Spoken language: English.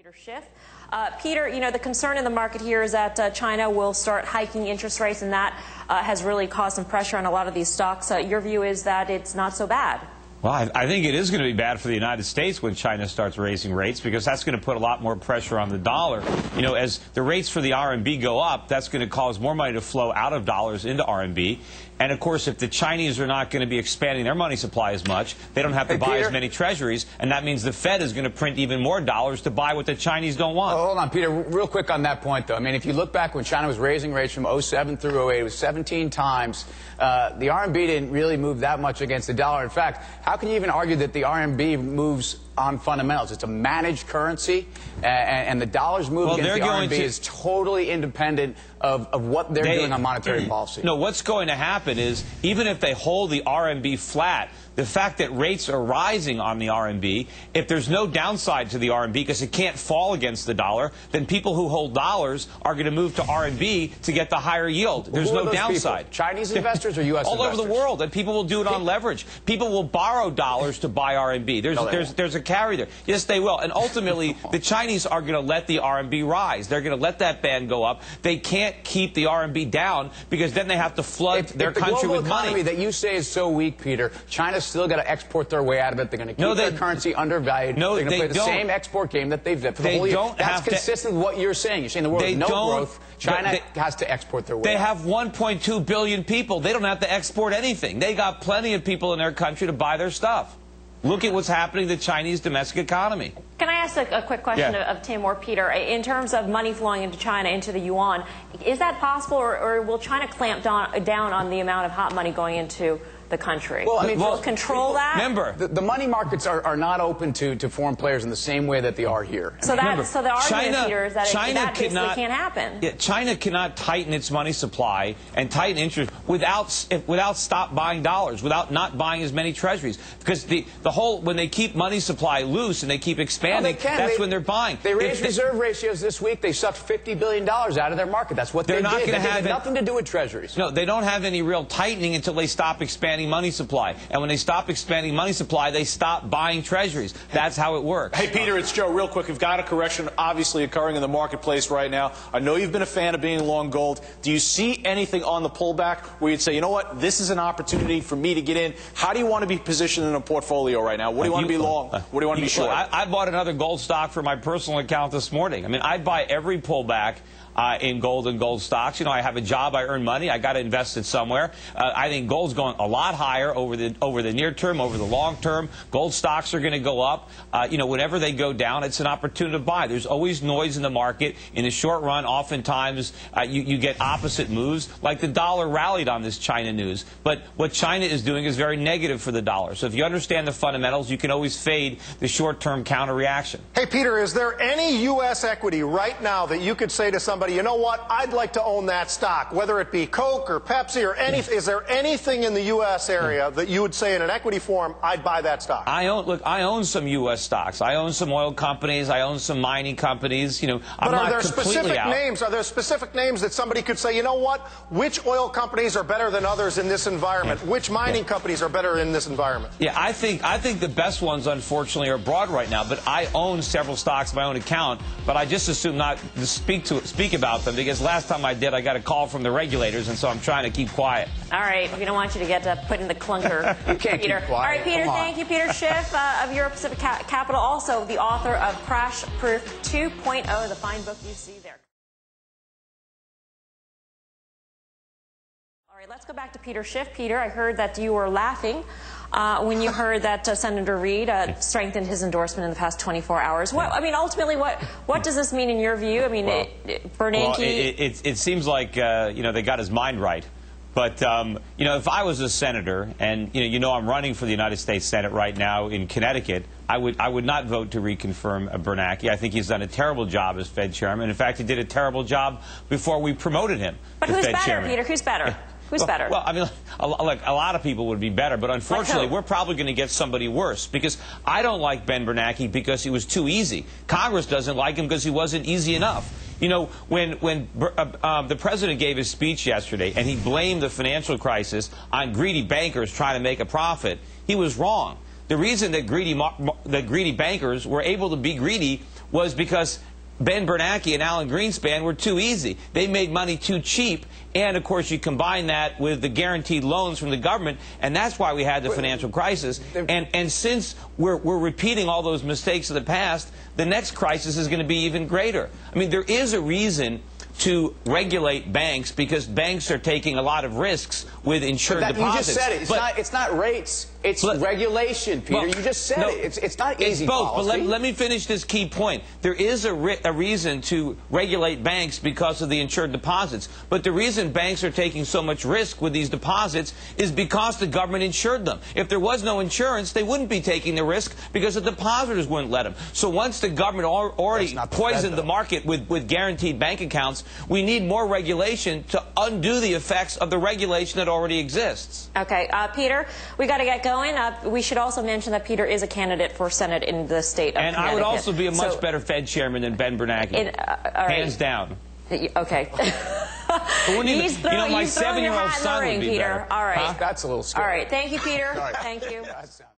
Peter Schiff. Peter, you know, the concern in the market here is that China will start hiking interest rates, and that has really caused some pressure on a lot of these stocks. Your view is that it's not so bad. Well, I think it is going to be bad for the United States when China starts raising rates, because that's going to put a lot more pressure on the dollar. You know, as the rates for the RMB go up, that's going to cause more money to flow out of dollars into RMB. And, of course, if the Chinese are not going to be expanding their money supply as much, they don't have to buy as many treasuries, and that means the Fed is going to print even more dollars to buy what the Chinese don't want. Oh, hold on, Peter. Real quick on that point, though. I mean, if you look back when China was raising rates from 07 through 08, it was 17 times. The RMB didn't really move that much against the dollar. In fact, how can you even argue that the RMB moves on fundamentals? It's a managed currency, and the dollar's move against the RMB is totally independent of what they're doing on monetary policy. No, what's going to happen is, even if they hold the RMB flat, the fact that rates are rising on the RMB, if there's no downside to the RMB because it can't fall against the dollar, then people who hold dollars are going to move to RMB to get the higher yield. There's no downside. People? Chinese investors or U.S. all investors? All over the world, and people will do it on leverage. People will borrow dollars to buy RMB. There's a carry there. Yes, they will. And ultimately, the Chinese are going to let the RMB rise. They're going to let that band go up. They can't keep the RMB down because then they have to flood their country with money. The global economy that you say is so weak, Peter, China's still got to export their way out of it. They're going to keep their currency undervalued. They're going to play the same export game that they've done for the whole year. That's consistent with what you're saying. You're saying the world has no growth. China has to export their way out. They have 1.2 billion people. They don't have to export anything. They got plenty of people in their country to buy their stuff. Look at what's happening to the Chinese domestic economy. Can I ask a quick question of Tim or Peter? In terms of money flowing into China, into the yuan, is that possible, or will China clamp down on the amount of hot money going into the country? Well, I mean, will control that? Remember, the money markets are not open to foreign players in the same way that they are here. So the argument, Peter, is that that basically can't happen. Yeah, China cannot tighten its money supply and tighten interest without stop buying dollars, without not buying as many treasuries. Because when they keep money supply loose and they keep expanding, that's when they're buying. They raised reserve ratios this week. They sucked $50 billion out of their market. That's what they did. It had nothing to do with treasuries. No, they don't have any real tightening until they stop expanding money supply. And when they stop expanding money supply, they stop buying treasuries. That's how it works. Hey, Peter, it's Joe. Real quick, we've got a correction obviously occurring in the marketplace right now. I know you've been a fan of being long gold. Do you see anything on the pullback where you'd say, you know what, this is an opportunity for me to get in? How do you want to be positioned in a portfolio right now? What do you want to be long? What do you want to be short? I bought another gold stock for my personal account this morning. I mean, I'd buy every pullback in gold and gold stocks. You know, I have a job, I earn money, I got to invest it somewhere. I think gold's going a lot higher over the near term, over the long term. Gold stocks are going to go up. You know, whenever they go down, it's an opportunity to buy. There's always noise in the market. In the short run, oftentimes you get opposite moves, like the dollar rallied on this China news. But what China is doing is very negative for the dollar. So if you understand the fundamentals, you can always fade the short-term counter reaction. Hey, Peter, is there any U.S. equity right now that you could say to somebody, you know what, I'd like to own that stock, whether it be Coke or Pepsi or anything? Is there anything in the U.S. area that you would say in an equity form, I'd buy that stock? I own some U.S. stocks. I own some oil companies. I own some mining companies. You know, I'm not completely out. Are there specific names that somebody could say, you know what, which oil companies are better than others in this environment? Which mining companies are better in this environment? Yeah, I think the best ones, unfortunately, are abroad right now. But I own several stocks on my own account. But I just assume not to speak about them, because last time I did, I got a call from the regulators, and so I'm trying to keep quiet. All right, we don't want you to get put in the clunker. You can't Peter. keep quiet. All right, Peter, thank you, Peter Schiff of Euro Pacific Capital, also the author of Crash Proof 2.0, the fine book you see there. All right, let's go back to Peter Schiff. Peter, I heard that you were laughing when you heard that Senator Reid strengthened his endorsement in the past 24 hours. I mean, ultimately, what does this mean in your view? I mean, Bernanke... Well, it seems like, you know, they got his mind right. But, you know, if I was a senator, and, you know, I'm running for the United States Senate right now in Connecticut, I would not vote to reconfirm Bernanke. I think he's done a terrible job as Fed chairman. In fact, he did a terrible job before we promoted him to Fed chairman. Peter? Who's better? Who's better? Well, I mean, a lot of people would be better, but unfortunately, we're probably going to get somebody worse, because I don't like Ben Bernanke because he was too easy. Congress doesn't like him because he wasn't easy enough. You know, when the president gave his speech yesterday and he blamed the financial crisis on greedy bankers trying to make a profit, he was wrong. The reason that greedy bankers were able to be greedy was because Ben Bernanke and Alan Greenspan were too easy. They made money too cheap, and of course you combine that with the guaranteed loans from the government, and that's why we had the financial crisis. And since we're repeating all those mistakes of the past, the next crisis is going to be even greater. I mean, there is a reason to regulate banks because banks are taking a lot of risks with insured deposits. You just said it. It's not rates. It's regulation, Peter. Well, you just said it. It's not easy It's both. policy. But let me finish this key point. There is a reason to regulate banks because of the insured deposits. But the reason banks are taking so much risk with these deposits is because the government insured them. If there was no insurance, they wouldn't be taking the risk because the depositors wouldn't let them. So once the government already poisoned the market with guaranteed bank accounts, we need more regulation to undo the effects of the regulation that already exists. Okay, Peter, we got to get going. We should also mention that Peter is a candidate for Senate in the state of Connecticut. And I would also be a much better Fed chairman than Ben Bernanke. Hands down. Okay. You know, my 7-year-old son would be Peter. better. All right. That's a little scary. All right. Thank you, Peter. Thank you.